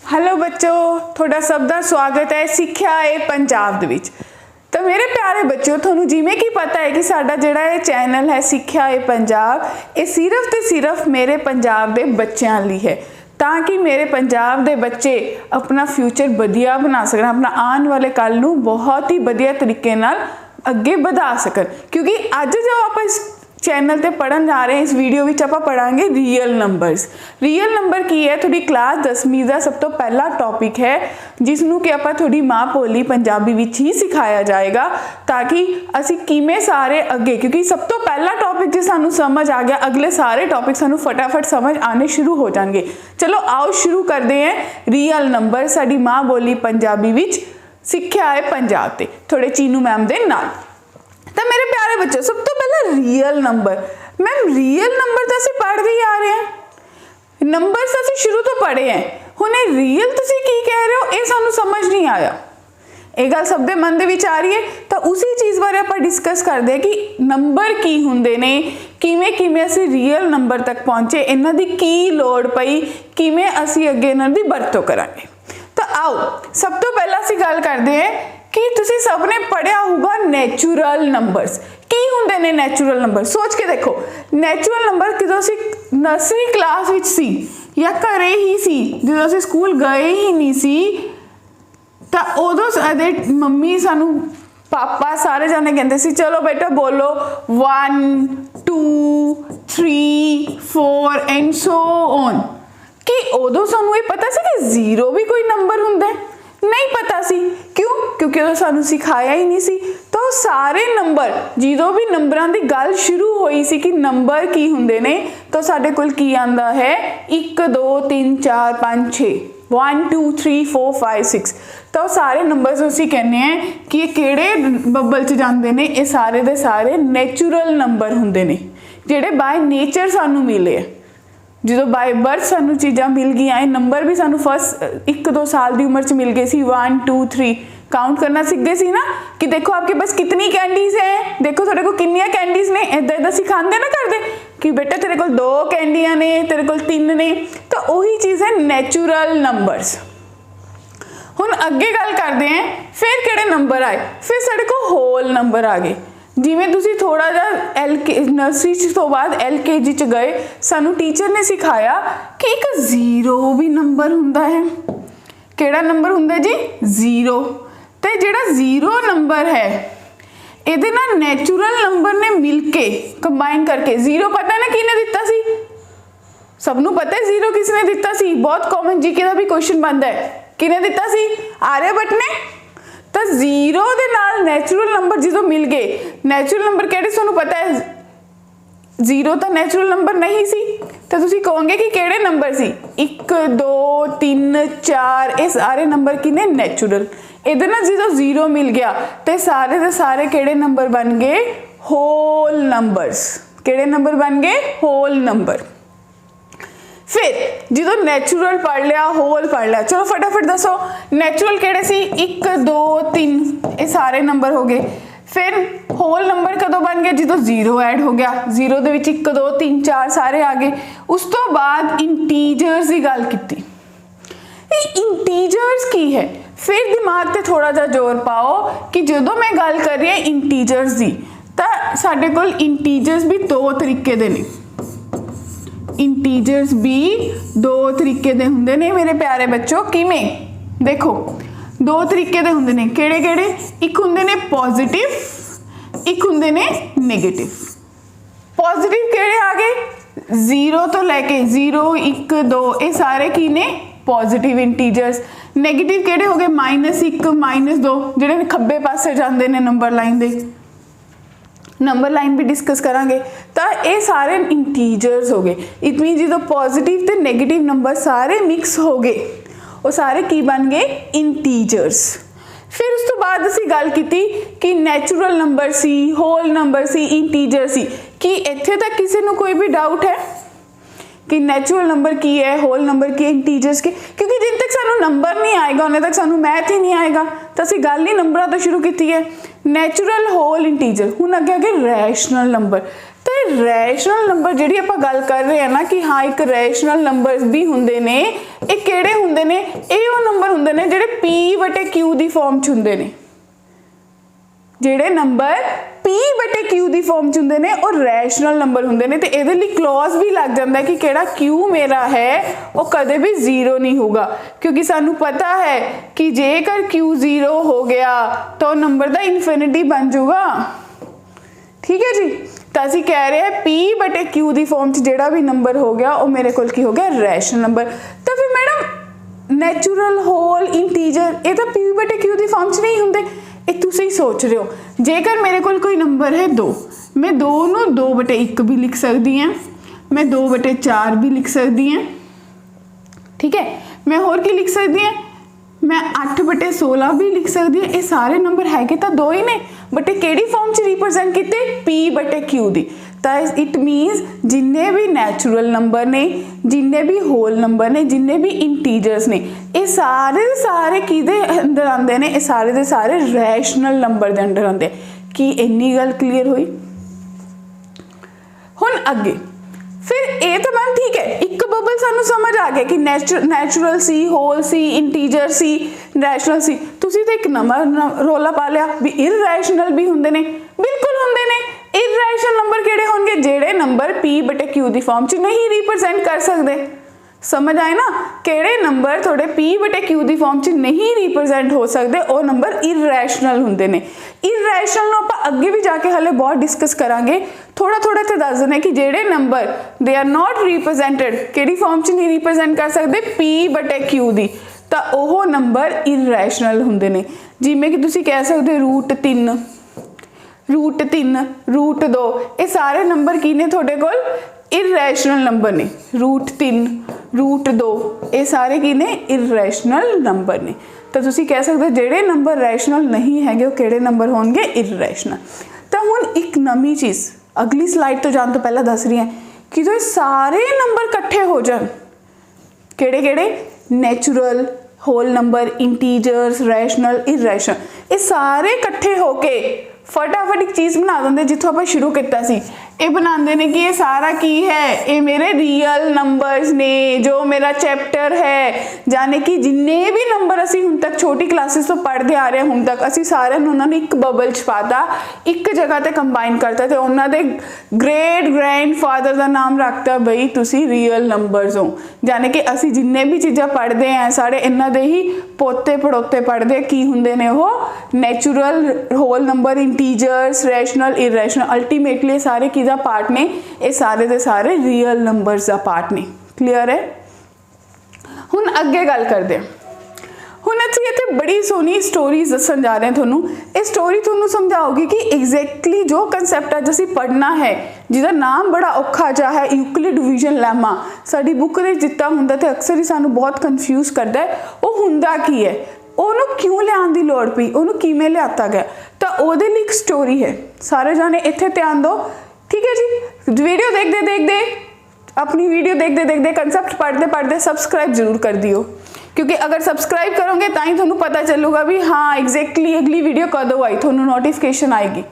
Hello बच्चों, थोड़ा सब का स्वागत है सिक्ख्या ए पंजाब दे विच। तो मेरे प्यारे बच्चों, थोनू जिमें कि पता है कि साडा जिहड़ा ये चैनल है सिक्ख्या ए पंजाब, ये सिर्फ ते सिर्फ मेरे पंजाब दे बच्चों लई है, ताकि मेरे पंजाब दे बच्चे अपना फ्यूचर वधिया बना सकन, अपना आने वाले कल नूं बहुत ही वधिया तरीके नाल अगे बढ़ा सकन। क्योंकि अज जो आप इस चैनल ते पढ़न जा रहे हैं, इस वीडियो विच आपां पढ़ांगे रियल नंबरस। रियल नंबर की है, थोड़ी क्लास 10वीं का सब तो पहला टॉपिक है, जिसनों कि आपां थोड़ी माँ बोली पंजाबी विच ही सिखाया जाएगा, ताकि असी किमें सारे अगे, क्योंकि सब तो पहला टॉपिक जो सानू समझ आ गया, अगले सारे टॉपिक सानू फटाफट समझ आने शुरू हो जाएंगे। चलो आओ शुरू करते हैं रियल नंबर साडी माँ बोली पंजाबी विच सिक्ख्या है पंजाब ते थोड़े चीनू मैम दे नाल। तो मेरे प्यारे बच्चों, सब तो पहला real number. Ma'am real number तो असीं पढ़ते ही आ रहे हैं, नंबर्स असीं शुरू तो पढ़े हैं, हुणे रियल तुसीं की कह रहे हो, ये सानू समझ नहीं आया। ये गल सब दे मन दे विच आ रही है, तो उसी चीज़ बारे आपां डिस्कस करते हैं कि नंबर की हुंदे ने, किवें किवें असीं रियल नंबर तक पहुंचे, इन्हां दी की लोड़ पई, किवें असीं अगे इन्हां दी वरतों करांगे। तो आओ सब तो पहला असीं गल करते हैं कि तुसी सबने पढ़िया होगा नैचुरल नंबर्स। की हुंदे ने नैचुरल नंबर? सोच के देखो, नैचुरल नंबर जो असीं नर्सरी क्लास विच सी या घरे ही सी, जो असीं स्कूल गए ही नहीं सी, तो उदों साडे मम्मी सानू पापा सारे जाने कहते सी चलो बेटा बोलो 1 2 3 4 एंड सो ऑन। कि उदों सानू ये पता सी कि जीरो भी कोई नंबर हुंदा है? नहीं पता सी। क्यों? क्योंकि उदों सानू सिखाया ही नहीं सी। तो सारे नंबर जो भी नंबरां दी गल शुरू होई सी कि नंबर की हुंदे ने, तो साडे कोल की आंदा है 1 2 3 4 5 6 1 2 3 4 5 6। तो सारे नंबर्स असीं कहने हैं कि ये किहड़े बबल च जांदे ने, ये सारे दे सारे नैचुरल नंबर हुंदे ने, जिहड़े बाय नेचर सानू मिले। जो बाय बर्थ सानू चीज़ां मिल गई, नंबर भी सानू फर्स्ट 1-2 साल की उम्र च मिल गए सी। 1 2 3 काउंट करना सीख गए सी ना, कि देखो आपके पास कितनी कैंडीज हैं, देखो तेरे को कितनी कैंडीज ने, इदा इदा सिखाते ना करते कि बेटा तेरे को 2 कैंडियां ने, तेरे को 3 ने। तो वही चीज़ है नैचुरल नंबर्स। हुण अगे गल करते हैं फिर किहड़े नंबर आए, फिर साडे को होल नंबर आ गए। जिमें तुसी थोड़ा जिहा नर्सरी तो बाद LKG च गए, सानू टीचर ने सिखाया कि एक जीरो भी नंबर हुंदा है। किहड़ा नंबर हुंदा जी? जीरो। ते जिहड़ा जीरो नंबर है, इहदे नाल नैचुरल नंबर ने मिलके कंबाइन करके, जीरो पता ना किने दिता सी? सबनू पता है जीरो किसने दिता सी? बहुत कॉमन जीके का भी क्वेश्चन बनता है, किने दिता सी? आर्यभट्ट ने। तो जीरो दे नाल नैचुरल नंबर जो मिल गए, नैचुरल नंबर किहड़े सानू पता है? जीरो तो नैचुरल नंबर नहीं सी, तो तुसी कहोगे कि किहड़े नंबर सी? 1 2 3 4 ये सारे नंबर किने? नैचुरल। इहदे नाल जो जीरो मिल गया, तो सारे दे सारे किहड़े नंबर बन गए? Whole numbers. किहड़े नंबर बन गए? Whole number. फिर जो नैचुरल पढ़ लिया, होल पढ़ लिया, चलो फटाफट दसो नैचुरल किहड़े सी? 1 2 3 ये सारे नंबर हो गए। फिर होल नंबर कदों बन गए? जो जीरो ऐड हो गया, जीरो दे विच 1 2 3 4 सारे आ गए। उस तो बाद इंटीजर्स की गल कीती। इंटीजर्स की है? फिर दिमाग ते थोड़ा जा जोर पाओ कि जो मैं गल कर रही है इंटीजर्स की, तो साडे कोल इंटीजर्स भी 2 तरीके दे ने। इंटीजर्स भी 2 तरीके दे हुंदे ने मेरे प्यारे बच्चों। किवें? देखो 2 तरीके दे हुंदे ने। किहड़े किहड़े? एक हुंदे ने पॉजिटिव, एक हुंदे ने नेगेटिव। पॉजिटिव किहड़े आ गए? 0 तो लैके 0 1 2 ये सारे की ने? Positive integers. नेगेटिव किहड़े हो गए? -1 -2 जिहड़े खब्बे पासे जांदे ने नंबर लाइन दे। नंबर लाइन भी डिस्कस करांगे। तो ये सारे इंटीजर्स हो गए। इट मीन जो पॉजिटिव ते नेगेटिव नंबर सारे मिक्स हो गए, वो सारे की बन गए? इंटीजर्स। फिर उस तो बाद असीं गल कीती कि नैचुरल नंबर सी, होल नंबर सी, इंटीजर सी। कि इत्थे तक किसी को कोई भी डाउट है कि नैचुरल नंबर की है, होल नंबर की है, इंटीजर्स की? क्योंकि जिन तक सानू नंबर नहीं आएगा उन्हें तक सानू मैथ ही नहीं आएगा। तो असीं गल ही नंबरां तो शुरू की है, नैचुरल, होल, इंटीजर। हुण अगे अगे रैशनल नंबर। तो ਜਿਹੜੇ ਰੈਸ਼ਨਲ ਨੰਬਰ ਜਿਹੜੀ ਆਪਾਂ ਗੱਲ ਕਰ ਰਹੇ ਹਾਂ ਨਾ ਕਿ ਹਾਂ ਇੱਕ ਰੈਸ਼ਨਲ ਨੰਬਰਸ ਵੀ ਹੁੰਦੇ ਨੇ, ਇਹ ਕਿਹੜੇ ਹੁੰਦੇ ਨੇ? ਇਹ ਉਹ ਨੰਬਰ ਹੁੰਦੇ ਨੇ ਜਿਹੜੇ P/Q ਦੀ ਫਾਰਮ 'ਚ ਹੁੰਦੇ ਨੇ। ਜਿਹੜੇ ਨੰਬਰ P/Q ਦੀ ਫਾਰਮ 'ਚ ਹੁੰਦੇ ਨੇ ਉਹ ਰੈਸ਼ਨਲ ਨੰਬਰ ਹੁੰਦੇ ਨੇ। ਤੇ ਇਹਦੇ ਲਈ ਕਲੌਜ਼ ਵੀ ਲੱਗ ਜਾਂਦਾ ਕਿ ਕਿਹੜਾ Q ਮੇਰਾ ਹੈ ਉਹ ਕਦੇ ਵੀ 0 ਨਹੀਂ ਹੋਊਗਾ, ਕਿਉਂਕਿ ਸਾਨੂੰ ਪਤਾ ਹੈ ਕਿ ਜੇਕਰ Q 0 ਹੋ ਗਿਆ ਤਾਂ ਉਹ ਨੰਬਰ ਦਾ ਇਨਫਿਨਿਟੀ ਬਣ ਜਾਊਗਾ। ठीक है जी, तो ਅਸੀਂ कह रहे हैं P/Q ਦੀ ਫਾਰਮ 'ਚ ਜਿਹੜਾ ਵੀ ਨੰਬਰ ਹੋ ਗਿਆ ਉਹ ਮੇਰੇ ਕੋਲ ਕੀ ਹੋ ਗਿਆ? Rational number. ਤਾਂ ਫਿਰ ਮੈਡਮ ਨੈਚੁਰਲ, ਹੋਲ, ਇੰਟੀਜਰ ਇਹ ਤਾਂ P/Q ਦੀ ਫਾਰਮ 'ਚ ਨਹੀਂ ਹੁੰਦੇ। ਇਹ ਤੁਸੀਂ ਸੋਚ ਰਹੇ ਹੋ ਜੇਕਰ ਮੇਰੇ ਕੋਲ ਕੋਈ ਨੰਬਰ ਹੈ 2, मैं 2 ਨੂੰ 2/1 भी लिख सकती हाँ, मैं 2/4 भी लिख सकती हाँ। ठीक है, मैं होर की लिख सकती हाँ? मैं 8/16 भी लिख सकती हूँ। ये सारे नंबर है तो 2 ही ने, बट किहड़ी फॉर्म च रिप्रजेंट किते? P/Q दी। तो इट मीनस जिन्ने भी नैचुरल नंबर ने, जिन्ने भी होल नंबर ने, जिन्ने भी इंटीजर्स ने, ये सारे किहदे अंदर आते हैं? ये सारे दे सारे रैशनल नंबर के अंदर आते हैं। कि इन्नी गल क्लीयर हुई? हुण अगे फिर ये तो मैम ठीक है, एक बबल सानू समझ आ गया कि नैचुरल सी, होल सी, इंटीजर सी, रैशनल सी। तुसी तो एक नंबर रोला पा लिया भी इररैशनल भी हुंदे ने। बिल्कुल हुंदे ने। Irrational number किहड़े होणगे? जिहड़े नंबर P/Q दी फॉर्म च नहीं रिप्रजेंट कर सकते। समझ आए ना? किहड़े नंबर थोड़े P/Q दी फॉर्म च नहीं रिप्रजेंट हो सकते वो नंबर इररैशनल हुंदे ने। इररैशनल नूं आपां अगे भी जाके हले बहुत डिस्कस करांगे। थोड़ा इत्थे दस देना कि जिहड़े number they are not represented, किहड़ी फॉर्म च नहीं रिप्रजेंट कर सकते? P/Q दी, तां ओह नंबर इररैशनल हुंदे ने। जिवें कि तुसीं कह सकदे √3, √2, ये सारे नंबर की ने तुहाडे कोल? इररैशनल नंबर ने। √3, √2 ये सारे की ने? इररैशनल नंबर ने। तो तुसीं कह सकदे जिहड़े नंबर रैशनल नहीं हैगे वो किहड़े नंबर होणगे? इररैशनल। तो हुण एक नवीं चीज़ अगली स्लाइड तो जाने तो पहला दस रही है कि जो सारे नंबर इकट्ठे हो जाए, किहड़े किहड़े? Natural, whole number, integers, rational, irrational, ये सारे इकट्ठे होके फटाफट एक चीज़ बना देंगे जिथों आप शुरू किया सी। ये बनाते हैं कि ये सारा की है? ये मेरे रियल नंबर्स ने, जो मेरा चैप्टर है, जाने कि जिन्ने भी नंबर असी हुण तक छोटी क्लासेस तो पढ़ते आ रहे हैं हुण तक, असी सारे उन्होंने एक बबल च पाता, एक जगह ते कंबाइन करता, तो उन्होंने ग्रेट ग्रैंडफादर का नाम रखता बई तुसी रियल नंबर्स हो। जाने कि असी जिन्ने भी चीज़ां पढ़ते हैं सारे इन्हां दे ही पोते पड़ोते पढ़ते की हुंदे ने? वो natural, whole number, integers, rational, irrational, ultimately सारे की पार्ट ने, ये सारे दे सारे रियल नंबर्स का पार्ट ने। क्लियर है? हुण अगे गल करते हैं। हुण असीं इत्थे बड़ी सोहनी स्टोरीज दस्सण जा रहे हैं तुहानूं। ये स्टोरी तुहानूं समझाओगी कि एग्जैक्टली जो कंसैप्ट अज असीं पढ़ना है, जिहदा नाम बड़ा औखा जिहा है, यूक्लिड डिवीजन लैमा, साडी बुक दे जित्ता हुंदा ते अक्सर ही सानूं बहुत कन्फ्यूज करदा है। वो हुंदा की है? ਉਹਨੂੰ क्यों लियाउण दी लोड़ पई? ਉਹਨੂੰ किवें लिआता गया? तो ਉਹਦੇ ਲਈ एक स्टोरी है। सारे जाने इत्थे ध्यान दो। ठीक है जी, वीडियो देखते देखते, अपनी वीडियो देखते देखते, कंसेप्ट पढ़ते पढ़ते सब्सक्राइब जरूर कर दियो, क्योंकि अगर सब्सक्राइब करोगे तो ही थोड़ा पता चलूगा भी हाँ एग्जैक्टली अगली वीडियो कदों आई, थोड़ा नोटिफिकेशन आएगी।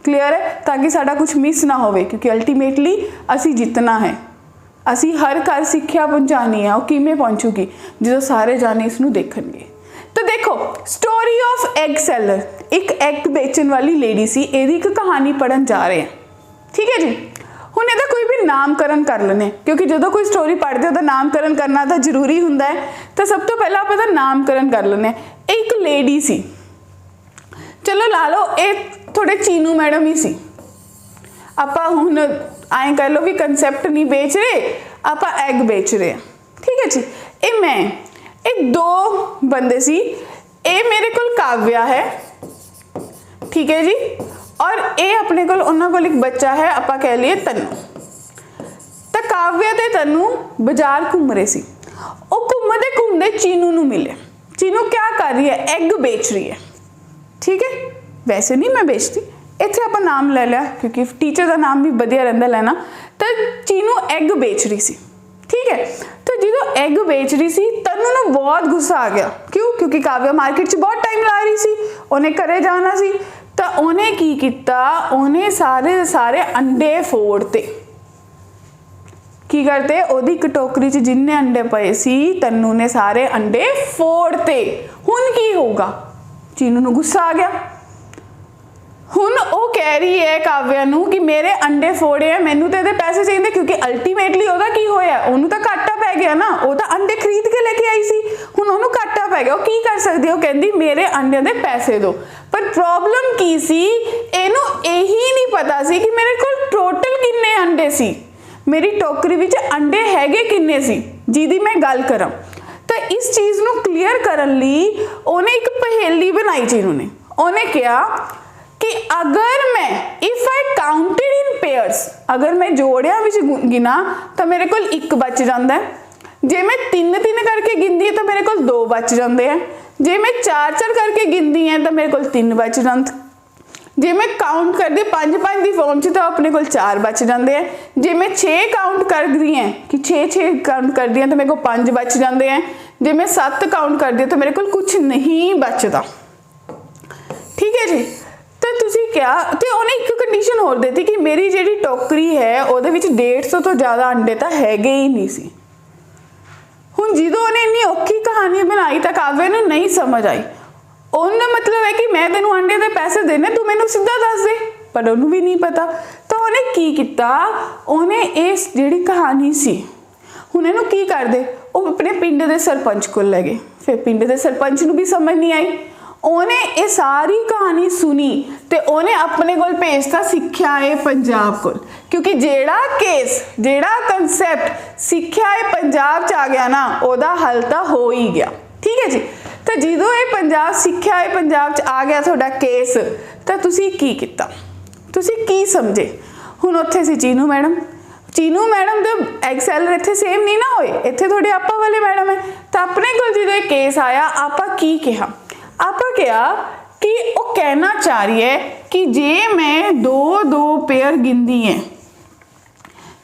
क्लियर है? ताकि साडा कुछ मिस ना होवे, क्योंकि अल्टीमेटली असी जितना है, असी हर घर सिक्ख्या पहुँचानी है। वो किवें पहुँचूगी? जो सारे जाने इसनूं देखणगे। तो देखो, स्टोरी ऑफ एग सेलर, एक एग बेचण वाली लेडी सी, इहदी एक कहानी पढ़न जा रहे हैं। ठीक है जी, हुण इहदा कोई भी नामकरण कर लेने, क्योंकि जो कोई स्टोरी पढ़ते हो तो नामकरण करना तो जरूरी हुंदा है। तो सब तो पहला आप इहदा नामकरण कर लेने। एक लेडी सी, चलो ला लो ये थोड़े चीनू मैडम ही सी। आपां हुण आए कह लो भी कंसैप्ट नहीं बेच रहे, आपां एग बेच रहे हैं। ठीक है जी, ये मैं एक दो बंदे सी, ये मेरे कोल काव्या है, ठीक है जी, और ये अपने कोल उन्हां कोल एक बच्चा है, आपां कह लिए तन्नू। तो काव्या ते तन्नू बाजार घूम रहे सी। वो घूमते घूमते चीनू नूं मिले। चीनू क्या कर रही है? एग बेच रही है। ठीक है, वैसे नहीं मैं बेचती, इत्थे आपां नाम ले लिया क्योंकि टीचर का नाम भी वधिया रहिंदा लेना। तो चीनू एग बेच रही सी। ठीक है, तो जो एग बेच रही सी, तन्नू नूं बहुत गुस्सा आ गया। क्यों? क्योंकि काव्या मार्केट च बहुत टाइम ला रही सी, उन्हें घरे जाना सी। तो ਉਹਨੇ ਕੀ ਕੀਤਾ, ਉਹਨੇ ਸਾਰੇ ਦੇ ਸਾਰੇ ਅੰਡੇ ਫੋੜਤੇ। ਕੀ ਕਰਤੇ, ਉਹਦੀ ਇੱਕ ਟੋਕਰੀ 'ਚ ਜਿੰਨੇ ਅੰਡੇ ਪਏ ਸੀ ਤन्नू ने सारे अंडे फोड़ते। हुण की होगा, चीनू नूं गुस्सा आ गया। हुण ਉਹ ਕਹਿ ਰਹੀ है काव्या नूं कि मेरे अंडे फोड़े है, मैनू तो ਇਹਦੇ पैसे चाहिए, क्योंकि अल्टीमेटली ਉਹਦਾ ਕੀ ਹੋਇਆ, ਉਹਨੂੰ ਤਾਂ ਘਾਟਾ ਪੈ ਗਿਆ ਨਾ, ਉਹ ਤਾਂ अंडे खरीद के लेके आई सी, ਹੁਣ ਉਹਨੂੰ ਘਾਟਾ ਪੈ ਗਿਆ। ਉਹ ਕੀ ਕਰ ਸਕਦੀ ਹੈ, ਉਹ ਕਹਿੰਦੀ ਮੇਰੇ अंडिਆਂ ਦੇ पैसे दो। पर प्रॉब्लम की सी, ਇਹਨੂੰ ਇਹੀ नहीं पता सी कि मेरे कोल टोटल किन्ने अंडे सी, मेरी टोकरी विच अंडे हैगे किन्ने सी जिहदी मैं गल करां। तो इस चीज़ नूं क्लीयर करन लई ਉਹਨੇ एक पहेली बनाई चीनू ने। ਉਹਨੇ कहा कि अगर मैं if I counted in pairs, अगर मैं जोड़ियां विच गिना तो मेरे कोल एक बच जाता है, जे मैं 3-3 करके गिनदी है तो मेरे कोल 2 बच जाते हैं, जे मैं 4-4 करके गिनदी है तो मेरे कोल 3 बच जाते, जे मैं काउंट करदी 5-5 की फॉर्म च तो अपने कोल 4 बच जाते हैं, जे मैं 6 काउंट करदी हैं कि 6-6 काउंट करदी हैं तो मेरे को 5 बच जाते हैं, जे मैं 7 काउंट करदी तो मेरे कोल कुछ नहीं बचता। ठीक है जी। तो तुसी क्या, तो उन्हें एक कंडीशन होर देती कि मेरी जिहड़ी टोकरी है ਉਹਦੇ ਵਿੱਚ 150 तो ज़्यादा अंडे तो हैगे ही नहीं सी। हुण ਜਦੋਂ ਉਹਨੇ ਇੰਨੀ ਔਖੀ कहानी बनाई तो काव्या नूं नहीं समझ आई। ਉਹਦਾ मतलब है कि मैं ਤੈਨੂੰ अंडे ਦੇ पैसे देने, तू मैनू सीधा दस दे, पर ਉਹਨੂੰ भी नहीं पता। तो ਉਹਨੇ की किया, ਉਹਨੇ इस जिहड़ी कहानी सी हुण ਇਹਨੂੰ की करदे, ਉਹ अपने पिंड ਦੇ सरपंच कोल ले गए। फिर पिंड ਦੇ सरपंच नूं भी समझ नहीं आई, ਉਹਨੇ ਇਹ ਸਾਰੀ ਕਹਾਣੀ ਸੁਣੀ ਤੇ ਉਹਨੇ ਆਪਣੇ ਕੋਲ ਭੇਜਤਾ ਸਿੱਖਿਆ ਏ ਪੰਜਾਬ ਕੋਲ, ਕਿਉਂਕਿ ਜਿਹੜਾ ਕੇਸ, ਜਿਹੜਾ ਕਨਸੈਪਟ ਸਿੱਖਿਆ ਏ ਪੰਜਾਬ 'ਚ ਆ ਗਿਆ ਨਾ, ਉਹਦਾ ਹੱਲ ਤਾਂ ਹੋ ਹੀ ਗਿਆ। ਠੀਕ ਹੈ ਜੀ। ਤਾਂ ਜਦੋਂ ਇਹ ਪੰਜਾਬ ਸਿੱਖਿਆ ਏ ਪੰਜਾਬ 'ਚ ਆ ਗਿਆ ਤੁਹਾਡਾ ਕੇਸ, ਤਾਂ ਤੁਸੀਂ ਕੀ ਕੀਤਾ, ਤੁਸੀਂ ਕੀ ਸਮਝੇ। ਹੁਣ ਉੱਥੇ ਸੀ ਚੀਨੂ ਮੈਡਮ, ਚੀਨੂ मैडम ਦੇ ਐਕਸੈਲ ਇੱਥੇ ਸੇਮ नहीं ना ਹੋਏ, ਇੱਥੇ ਤੁਹਾਡੇ आपा वाले मैडम है। तो अपने को जो केस आया, आपा की कहा, आपा क्या कि वो कहना चाह रही है कि जे मैं 2-2 पेयर गिनदी है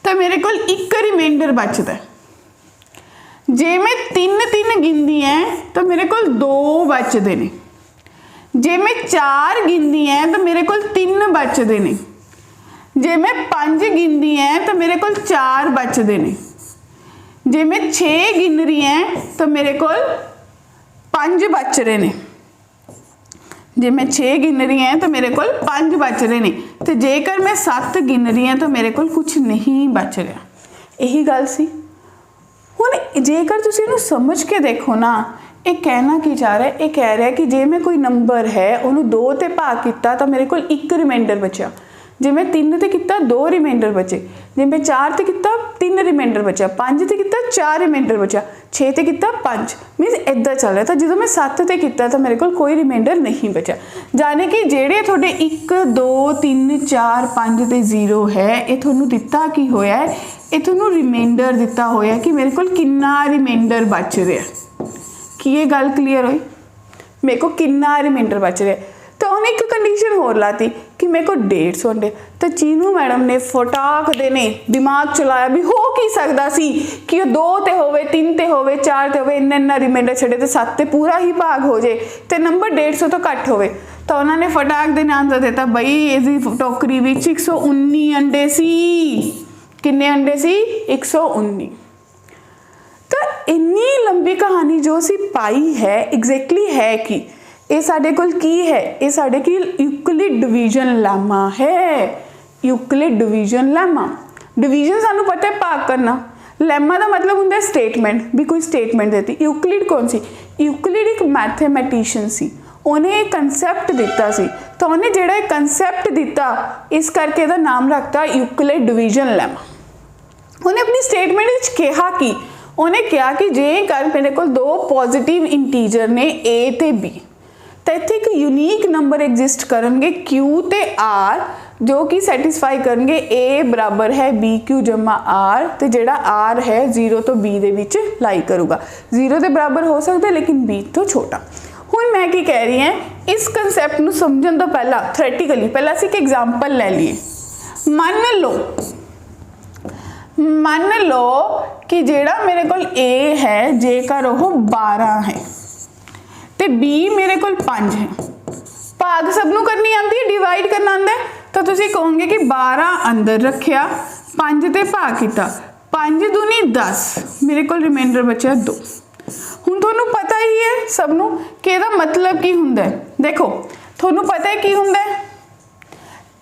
तो मेरे को एक रिमाइंडर बचता है, जे मैं 3-3 गिनदी है तो मेरे को 2 बचते ने, जे मैं 4 गिनदी है तो मेरे को 3 बचते ने, जे मैं 5 गिनदी है तो मेरे को 4 बचते ने, जे मैं 6 गिन रही है तो मेरे को 5 बच रहे ने, जे मैं 6 गिन रही हैं तो मेरे को 5 बच रहे हैं, तो जेकर मैं 7 गिन रही हैं तो मेरे को कुछ नहीं बच रहा। यही गल सी। हुण जेकर तुसीं इहनूं समझ के देखो ना, ये कहना की चाह रहा है, ये कह रहा है कि जे मैं कोई नंबर है उन्होंने 2 ते भाग किया तो मेरे को एक रिमाइंडर बचा, जे मैं 3 ते किया 2 रिमाइंडर बचे, जे मैं 4 ते किया 3 रिमाइंडर बचा, 5 ते किया 4 रिमाइंडर बचा, 6 ते किया 5, मीनस इदा चल रहा था। जो मैं 7 ते किया तो मेरे को कोई रिमाइंडर नहीं बचा, जाने कि जेड़े थोड़े 1 2 3 4 5 ते 0 है, ये थोनू दिता की होया है, ये थोनू रिमाइंडर दिता होया कि मेरे को कितना रिमाइंडर बच रहा। कि ये गल क्लीयर हुई, मेरे को कितना रिमाइंडर बच रहा। तो उन्हें एक कंडीशन होर लाती कि मेरे को 150 अंडे। तो चीनू मैडम ने फटाक देने दिमाग चलाया भी हो की सकता सी कि 2 ते होवे, 3 ते होवे, 4 ते होवे, इन्ना रिमाइंडर छड़े तो 7 ते पूरा ही भाग हो जाए तो नंबर 150 तो घट होवे। तो उन्होंने फटाक देने आंसर देता, बई इसकी टोकरी विच 119 अंडे सी। किन्ने अंडे सी? 119। तो इन्नी लंबी कहानी जो सी पाई है एग्जैक्टली है कि ये साडे कोल की है, ये साडे कोल यूक्लिड डिवीजन लैमा है। यूक्लिड डिवीजन लैमा, डिवीजन सानू पता है भाग करना, लैमा का मतलब होंदा है स्टेटमेंट, भी कोई स्टेटमेंट देती। यूक्लिड कौन सी? यूक्लिड एक मैथमेटिशियन सी, उन्हें एक कंसैप्ट दिता सी, तो उन्हें जिहड़ा एक कंसैप्ट दिता इस करके इहदा नाम रखता यूक्लिड डिवीजन लैमा। उन्हें अपनी स्टेटमेंट विच कहा कि उन्हें कहा कि जेकर मेरे को 2 पॉजिटिव इंटीजर ने ए ते बी, तो इत्थे एक यूनीक नंबर एग्जिस्ट करेंगे क्यू ते आर, जो कि सैटिस्फाई करेंगे ए बराबर है बी क्यू जमा आर, तो जिहड़ा आर है 0 तो बी दे विच लाई करूगा। 0 के बराबर हो सकता है लेकिन बी तो छोटा। हुण मैं की कह रही हैं, इस कंसैप्ट नूं समझण तो पहला थ्योरेटिकली पहला असीं एक एग्जाम्पल ले लीए। मन लो कि जिहड़ा मेरे कोल ए है जेकर वो 12 है तो बी मेरे को 5 है, भाग सबनों करनी आती है, डिवाइड करना आंदा है, तो तुसीं कहोगे कि 12 अंदर रखिया, 5 ते भाग किया, 5 दूनी 10, मेरे को रिमाइंडर बचा 2। हुण तुहानूं पता ही है सबनों कि इहदा मतलब की हुंदा है। देखो तुहानूं पता है की हुंदा है,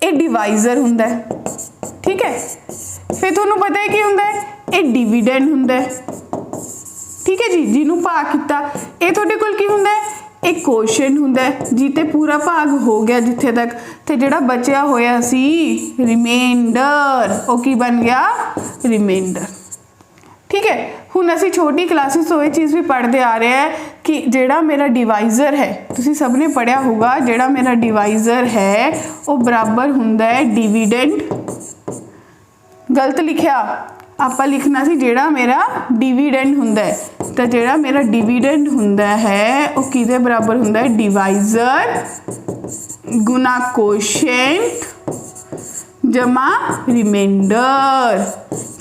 ये डिवाइजर हुंदा है, ठीक है। फिर तुहानूं पता है की हुंदा है, ये डिविडेंड हुंदा है, ठीक है जी, जिन्हों भाग किया। ये तुहाडे कोल की हुंदा है, एक क्वेश्चन हुंदा है जिते पूरा भाग हो गया जिथे तक, ते जिहड़ा बचिया होया सी रिमाइंडर, वो की बन गया रिमाइंडर, ठीक है। हुण असीं छोटी क्लासिस तो ये चीज़ भी पढ़ते आ रहे हैं कि जिहड़ा मेरा डिवाइजर है, तुसीं सब ने पढ़िया होगा, जिहड़ा मेरा डिवाइजर है वो बराबर हुंदा है डिविडेंड, गलत लिखिया, आपां लिखना सी जिहड़ा मेरा डिविडेंड हुंदा है, तो जिहड़ा मेरा डिविडेंड हुंदा है वो किहदे बराबर हुंदा है, डिवाइजर गुना कोशेंट जमा रिमाइंडर।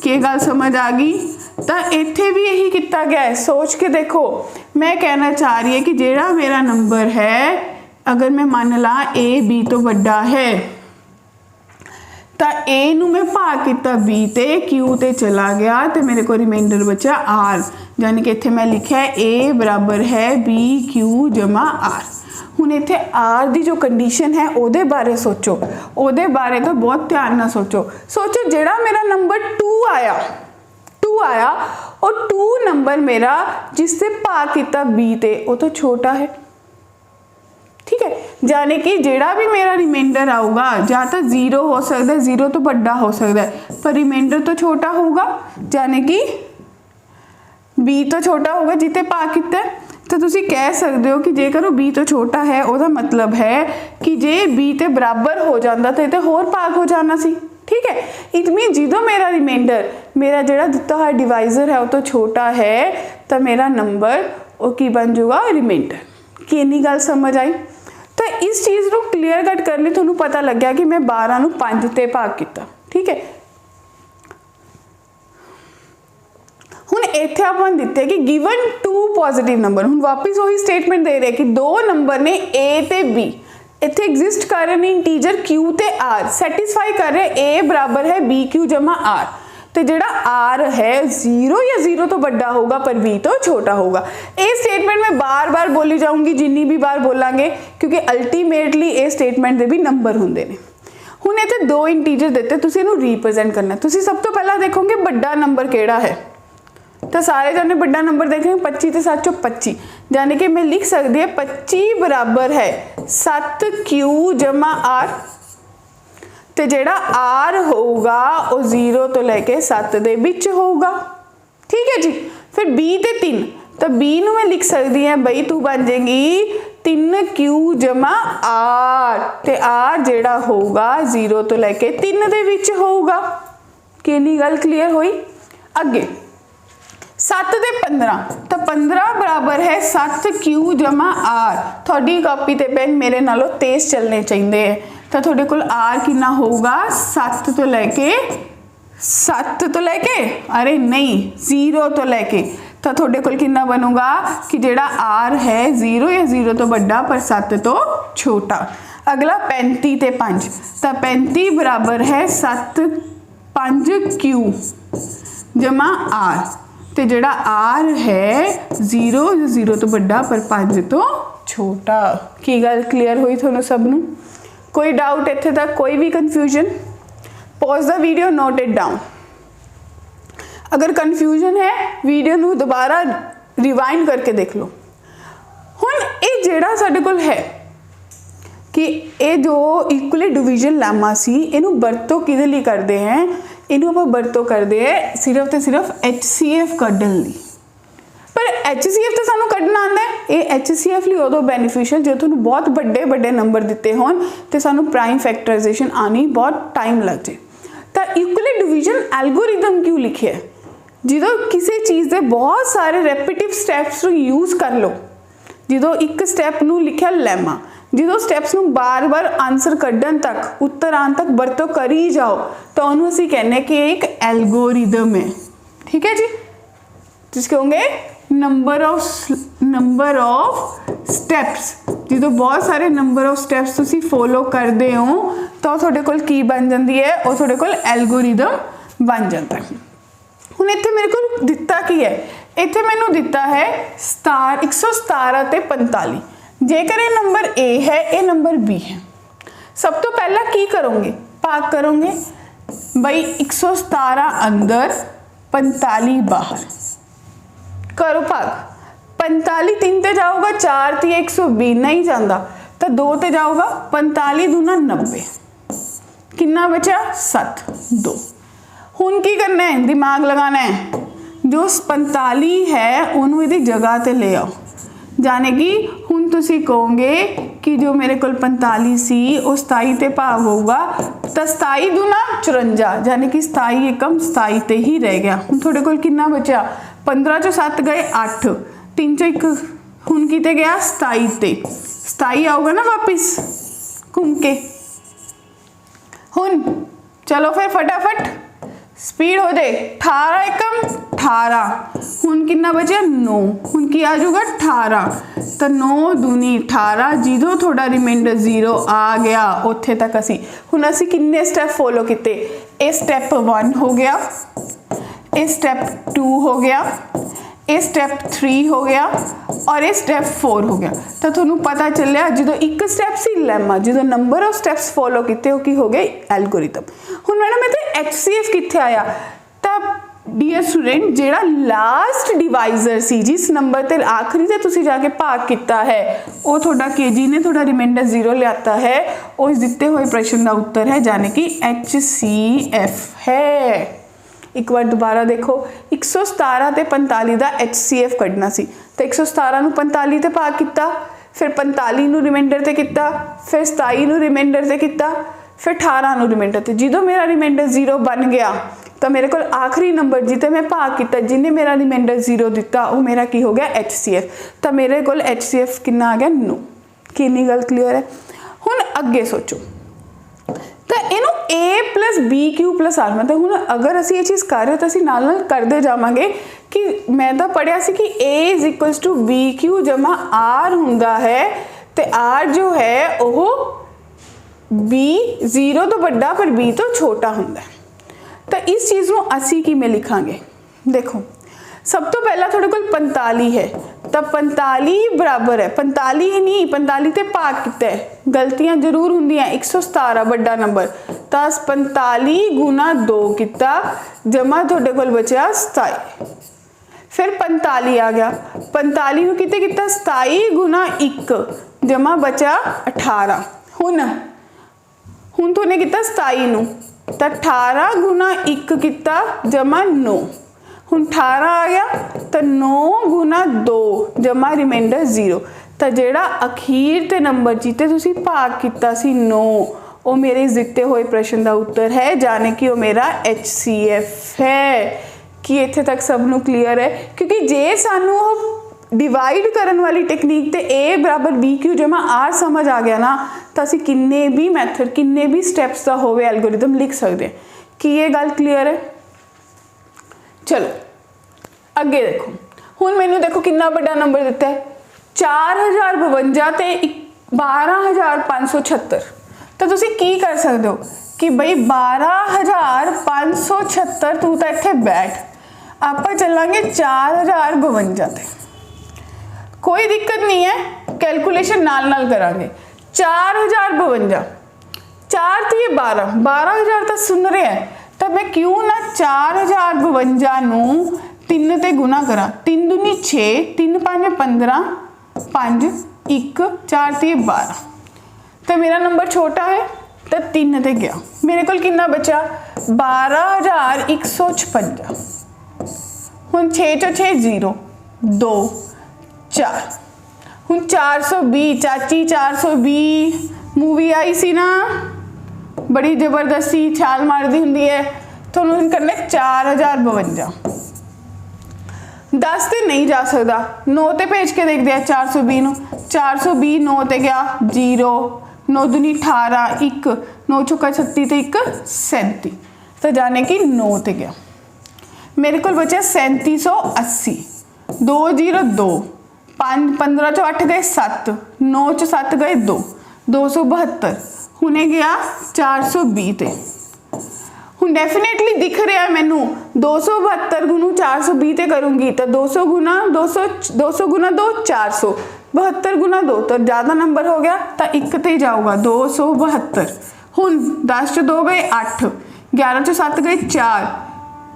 की गल समझ आ गई? तो इत्थे भी यही किया गया है। सोच के देखो, मैं कहना चाह रही है कि जिहड़ा मेरा नंबर है, अगर मैं मान ला ए बी तो वड्डा है, तो ए नूं मैं भाग किया बी ते, क्यू ते चला गया, तो मेरे को रिमाइंडर बचा आर, यानी कि इत्थे मैं लिखा है ए बराबर है बी क्यू जमा आर। हुण इत्थे आर दी जो कंडीशन है उहदे बारे सोचो, उहदे बारे तो बहुत ध्यान नाल सोचो जिहड़ा मेरा नंबर 2 आया और 2 नंबर मेरा जिससे भाग किया बी ते, वो तो छोटा है, ठीक है। यानी कि जिहड़ा भी मेरा रिमाइंडर आऊगा या तो 0 हो सकता है, 0 तो बड़ा हो सकता है, पर रिमाइंडर तो छोटा होगा, यानी कि बी तो छोटा होगा जिते भाग किया। तो तुसीं कह सकते हो कि जेकर वो बी तो छोटा है, उसका मतलब है कि जे बी ते बराबर हो जाता तो इते होर भाग हो जाना सी, ठीक है। इट मीन जो मेरा रिमाइंडर, मेरा जिहड़ा दिता हुआ डिवाइजर है वो तो छोटा है, तो मेरा नंबर वो की बन जाऊगा रिमाइंडर। कि इन्नी गल समझ आई? तो इस चीज़ को क्लीयर कट करने तुहानूं पता लग गया कि मैं 12 नूं 5 ते भाग किया, ठीक है। हुण इत्थे आपां दिते कि गिवन 2 पॉजिटिव नंबर, हुण वापस वही स्टेटमेंट दे रहे कि 2 नंबर ने ए ते बी, इत्थे एग्जिस्ट कर रहे हैं इंटीजर क्यू ते आर, सैटिस्फाई कर रहे ए बराबर है बी क्यू जमा आर, तो जिहड़ा आर है 0 या 0 तो बड़ा होगा पर बी तो छोटा होगा। ये स्टेटमेंट मैं बार बार बोली जाऊंगी जिन्नी भी बार बोलांगे, क्योंकि अल्टीमेटली ये स्टेटमेंट दे भी नंबर होंदे ने। हुण इत्थे 2 इंटीजर दिते, तुसीं इहनूं रिप्रेजेंट करना। तुसीं सब तो पहला देखोगे बड़ा नंबर किहड़ा है, तो सारे जाने बड़ा नंबर देखेंगे 25 ते 7 25, यानी कि मैं लिख सकती है 25 बराबर है 7 क्यू जमा आर, तो जिहड़ा आर होगा वो 0 तो लेके 7 दे विच होगा, ठीक है जी। फिर बी ते 3, तो बी नूं मैं लिख सकती है बई तू बन जाएगी 3 क्यू जमा आर, ते आर जिहड़ा होगा 0 तो लेके 3 दे विच होगा। कितनी गल क्लीयर हुई? अगे 7 ते 15, तो 15 बराबर है 7 क्यू जमा आर। थोड़ी कॉपी ते पेन मेरे नालों तेज चलने चाहिए, तो थोड़े कोल आर कितना होगा 7 तो लेके अरे नहीं 0 तो लेके, तो थोड़े कोल कितना बनूगा कि जेड़ा आर है 0 या 0 तो बड़ा पर 7 तो छोटा। अगला 35 ते 5, तो 35 बराबर है 7 5 क्यू जमा आर, तो जेड़ा आर है 0 तो बड़ा पर 5 तो छोटा। की गल क्लीयर हुई थोनों सबनों? कोई डाउट इत्थे तक? कोई भी confusion? Pause the video, note it down. अगर कन्फ्यूजन है वीडियो नू दोबारा रिवाइंड करके देख लो। हुण ये जेड़ा साडे कोल है कि ये जो इक्वली डिवीजन लैमा सी, इनू बरतो किहदे लई करदे हैं? इनू आपां बरतो करदे हैं सिर्फ ते सिर्फ HCF कड्ढण लई। पर HCF तो सानू कड्ढना आंदा है, ये HCF लई उदों बेनीफिशियल जो तुहानूं बहुत बड़े बड़े नंबर दिते होण ते सानू प्राइम फैक्टराइजेशन आनी बहुत टाइम लग जाए। तो इक्वली डिवीजन एल्गोरिदम क्यों लिखे है? जो किसी चीज़ के बहुत सारे रैपिटिव स्टैप्स यूज़ कर लो, जो एक स्टैप नूं लिखा लैमा, जो स्टैप्स नूं बार बार आंसर कड्ढण तक, उत्तर आने तक वरतो करी जाओ, तो उन्होंने असीं कहने कि एक एल्गोरिदम है। ठीक है जी, जिस कहोगे नंबर ऑफ स्टेप्स ਜਦੋਂ ਬਹੁਤ ਸਾਰੇ ਨੰਬਰ ਆਫ ਸਟੈਪਸ ਤੁਸੀਂ ਫੋਲੋ ਕਰਦੇ ਹੋ ਤਾਂ ਤੁਹਾਡੇ ਕੋਲ ਕੀ ਬਣ ਜਾਂਦੀ ਹੈ, ਉਹ ਤੁਹਾਡੇ ਕੋਲ ਐਲਗੋਰਿਦਮ ਬਣ ਜਾਂਦਾ ਹੈ। ਹੁਣ ਇੱਥੇ ਮੇਰੇ ਕੋਲ ਦਿੱਤਾ ਕੀ ਹੈ, ਇੱਥੇ ਮੈਨੂੰ ਦਿੱਤਾ ਹੈ 117 ਤੇ 45। ਜੇਕਰ ਇਹ ਨੰਬਰ A ਹੈ, ਇਹ ਨੰबर B ਹੈ, ਸਭ ਤੋਂ ਪਹਿਲਾਂ ਕੀ ਕਰੋਗੇ, ਭਾਗ ਕਰੋਗੇ। ਬਈ 117 अंदर 45 बाहर, करो भाग। 45 3 ते जाऊगा, 4 ती 120 नहीं जाता तो 2 ते जाऊगा, 45 दूना 90, कितना बचा 7 2। हुण की करना है, दिमाग लगाना है। जो 45 है उन्होंने इहदी जगह ते ले आओ, जाने कि हुण तुसी कहोगे कि जो मेरे को 45 सी वो 27 ते भाग होगा तो 27 दूना 54, जाने कि 27 एकम 27 ते ही रह गया। हुण तुहाडे कोल कितना बचा, 15 चो 7 गए 8, 3 चो 1 हुण किते गया 27 ते, 27 आऊगा ना वापिस घूम के। हुण चलो फिर फटाफट स्पीड हो जाए, 18 एकम 18, हुण कितना बचा 9, हुण की आ जाऊगा 18, तो 9 दूनी 18, जिदों थोड़ा रिमाइंडर 0 आ गया उत्थे तक असी हुण असी किन्ने स्टैप फॉलो किते, ये स्टैप 1 हो गया, ये स्टैप 2 हो गया, ये स्टैप 3 हो गया और ये स्टैप 4 हो गया। तो तुहानू पता चलिया जो एक स्टैप सी लैमा, जो नंबर ऑफ स्टैप्स फॉलो किए वो की हो गए एल्गोरिथम। हुण मैडम इत्थे HCF कित्थे आया, तो डियर स्टूडेंट जेड़ा लास्ट डिवाइजर सी जिस नंबर ते आखिरी ते तुसी जाके भाग किया है वो थोड़ा KG ने थोड़ा रिमाइंडर 0 लियाता है, वो इस दिते हुए प्रश्न का उत्तर है, जाने कि HCF है। एक बार दोबारा देखो, 117 ते 45 का HCF कढ़ना सी, तो 117 नूं 45 ते भाग किया, फिर 45 नूं रिमाइंडर ते किया, फिर 27 नूं रिमाइंडर ते किया, फिर 18 नूं रिमाइंडर ते। जो मेरा रिमाइंडर 0 बन गया तो मेरे को आखिरी नंबर जिते मैं भाग किया जिन्हें मेरा रिमाइंडर 0 दिता वो मेरा की हो गया HCF, तो मेरे को HCF कितना आ गया 9। कितनी गल क्लीयर है। हुण अगे सोचो, तो इनू A प्लस BQ+R, मतलब हुण अगर असी ये चीज़ कर रहे हो तो असी नाल नाल करते जावांगे कि मैं तो पढ़िया सी कि A = BQ जमा R हुंदा है, तो R जो है वो B 0 तो बड़ा पर B तो छोटा हुंदा है। तो इस चीज़ को असी किवें लिखांगे, देखो सब तो पहला थोड़े को 45 है, तो 45 बराबर है 45 ही नहीं 45 ते भाग किता है, गलतियां जरूर होंदियां। 117 बड़ा नंबर, तो 45 गुना 2 किता, जमा थोड़े को बचा 27, फिर 45 आ गया, 45 नूं किते किता 27 गुना 1, जमा बचा 18। हुण तुहाने किता 27 नूं, तो 18 गुना 1 किता, जमा 9, हुण 18 आ गया, तो 9 गुना 2 जमा रिमाइंडर 0, तो जेड़ा अखीर ते नंबर जिते तुसी भाग किता सी 9 वो मेरे इस दिते हुए प्रश्न का उत्तर है, जाने कि वो मेरा HCF है। कि इत्थे तक सबनों क्लीयर है, क्योंकि जे सानू डिवाइड करन वाली टेक्निक ते A बराबर BQ जमा R समझ आ गया ना, तो असी किन्ने भी मैथड किन्ने भी स्टैप्स का होवे एल्गोरिदम लिख सकते हैं। कि ये गल क्लीयर है। चलो अगे देखो, हुण मैनू देखो कितना बड़ा नंबर दिता है 4052 ते 12576, तो तुसी की कर सकते हो कि बई 12576 तू तो इत्थे बैठ, आप चलांगे 4052 ते, कोई दिक्कत नहीं है, कैलकुलेशन नाल नाल करांगे। 4052 4 तो 12,000 तो सुन रहे हैं, तो मैं क्यों ना 4052 नूं 3 ते गुना करा, 3 दूनी 6, 3 5 15, 5 1 4 ते 12, तो मेरा नंबर छोटा है तो 3 ते गया, मेरे को कितना बचा 12,156। हुण 6 चो 6 0 2 4, हुण 420 चाची 420 मूवी आई सी ना, बड़ी जबरदस्ती छाल मार दी होंदी है, तो उन्होंने करना 4052। 10 ते नहीं जा सकता, 9 ते भेज के देखते हैं 420 नूं, 420 9 ते गया 0, 9 दूनी 18 1, 9 चौका 36 ते 1 37, तो जाने कि 9 ते गया, मेरे को बचा 3780, 202 15 चो 8 गए 7, 9 चो 7 गए 2, 272 हुणे गया 420 ते। हुण डेफिनेटली दिख रहा है मैनू 272 गुणू 420 ते करूँगी तो 200 गुना 200 गुना 2 400, 72 गुना 2 तो ज़्यादा नंबर हो गया तो एक ते ही जाऊगा 272। हुण 10 चो 2 गए 8, 11 चो 7 गए 4,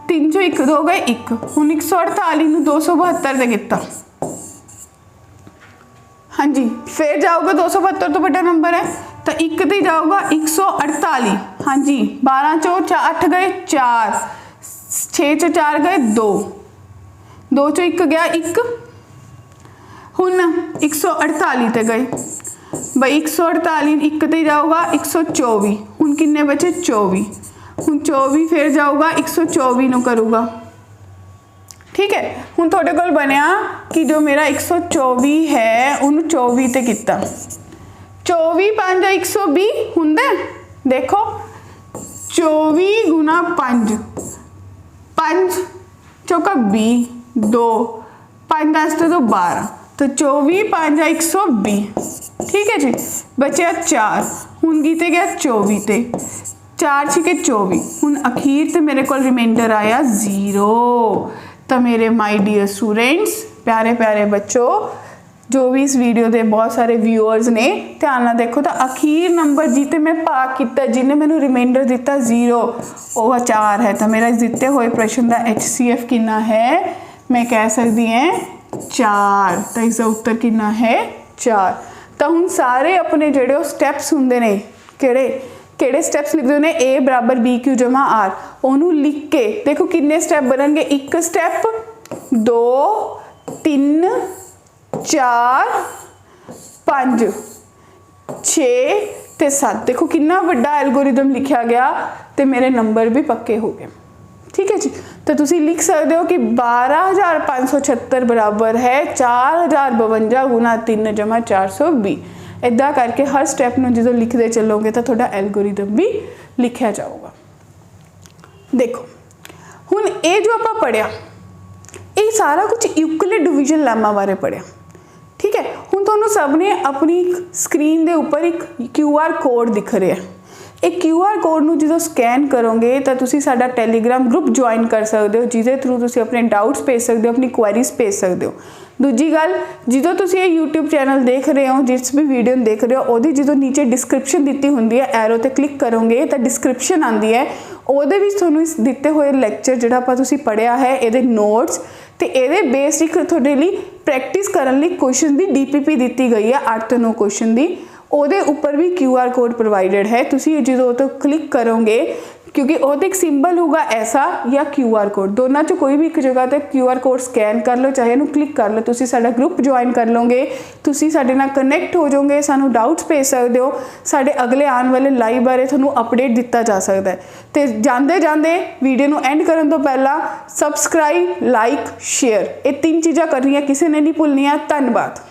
3 चो 1 2 गए 1, हुण 148 नूं 272 ते किता। हाँ जी फिर जाऊगा 272 तो बड़ा नंबर है तो एक ते जाऊगा 148। हाँ जी 12 चो 8 गए 4, 6 चो 4 गए 2, 2 चो 1 गया 1, हुण 148 ते गए बई 148 एक ते जाऊगा 124, हुण किन्ने बचे 24, हुण 24 फिर जाऊगा 124 नूं करूँगा। ठीक है हुण तुहाडे कोल बनिया कि जो मेरा 124 है उन्होंने 24 ते किता। 24 5 120 हुंदा देखो 24 गुना 5, 5 चौका 20, 2 5 10 तो 12 तो 24 5 120। ठीक है जी बचे 4, हुण गीते गया 24 ते 4 छिके 24, हुण अखीर ते मेरे को रिमाइंडर आया 0। तो मेरे माय डियर स्टूडेंट्स प्यारे प्यारे बच्चों जो भी इस वीडियो के बहुत सारे व्यूअर्स ने ध्यान नाल देखो तो अखीर नंबर जिते मैं भाग किया जिन्हें मैंने रिमाइंडर दिता 0 वह 4 है। तो मेरा इस दिते हुए प्रश्न का HCF कितना है मैं कह सकती हैं 4। तो इसका उत्तर कितना है 4। तो हुण सारे अपने जोड़े स्टैप्स होंगे ने किहड़े स्टैप्स लिखते हैं A बराबर BQ जमा R उन्होंने लिख के देखो किन्ने स्टैप बननगे 1 स्टैप 2 3 4 5 6 ते 7 देखो कितना वड्डा एल्गोरिदम लिखा गया तो मेरे नंबर भी पक्के हो गए। ठीक है जी तो तुसी लिख सकते हो कि 12576 बराबर है 4052 गुना 3 जमा 420। इदा करके हर स्टैप में जो लिखते चलोगे तो थोड़ा एल्गोरिदम भी लिखा जाऊगा। देखो हुण ये जो आप पढ़िया ये सारा कुछ यूक्लिड डिवीजन लैमा बारे पढ़िया। ठीक है हुण तुहानूं सब ने अपनी स्क्रीन के उपर एक QR कोड दिख रहा है। एक QR कोड नूं जो स्कैन करोगे तो तुसी साडा टैलीग्राम ग्रुप ज्वाइन कर सकते हो जिसके थ्रू तुसी अपने डाउट्स भेज सकते हो अपनी क्वेरीज भेज सकते हो। दूजी गल जो तुसी ये यूट्यूब चैनल देख रहे हो जिस भी वीडियो देख रहे हो वो जो नीचे डिस्क्रिप्शन दी होंगी है एरो ते क्लिक करोगे तो डिस्क्रिप्शन आती है ਉਹਦੇ ਵਿੱਚ ਤੁਹਾਨੂੰ ਇਸ ਦਿੱਤੇ ਹੋਏ ਲੈਕਚਰ ਜਿਹੜਾ ਆਪਾਂ ਤੁਸੀਂ ਪੜਿਆ ਹੈ ਇਹਦੇ ਨੋਟਸ ਤੇ ਇਹਦੇ ਬੇਸਿਕ ਤੁਹਾਡੇ ਲਈ ਪ੍ਰੈਕਟਿਸ ਕਰਨ ਲਈ ਕੁਐਸਚਨ ਦੀ DPP ਦਿੱਤੀ ਗਈ ਹੈ 8 ਤੋਂ 9 ਕੁਐਸਚਨ ਦੀ ਉਹਦੇ ਉੱਪਰ ਵੀ QR कोड प्रोवाइडेड है। ਤੁਸੀਂ ਜਦੋਂ ਤੋਂ क्लिक करोगे क्योंकि वो एक सिंबल होगा ऐसा या QR कोड दोनों चो कोई भी एक जगह ते QR कोड स्कैन कर लो चाहे क्लिक कर लो तुसी साडा ग्रुप ज्वाइन कर लोगे तुसी साडे नाल कनैक्ट हो जाओगे सानू डाउट्स भेज सकते हो साडे अगले आने वाले लाइव बारे तुहानू अपडेट दिता जा सकता है। तो जाते जाते वीडियो नू एंड करन तो पहला सबसक्राइब लाइक शेयर ये 3 चीज़ां करनियां किसी ने नहीं भुलनियां। धन्यवाद।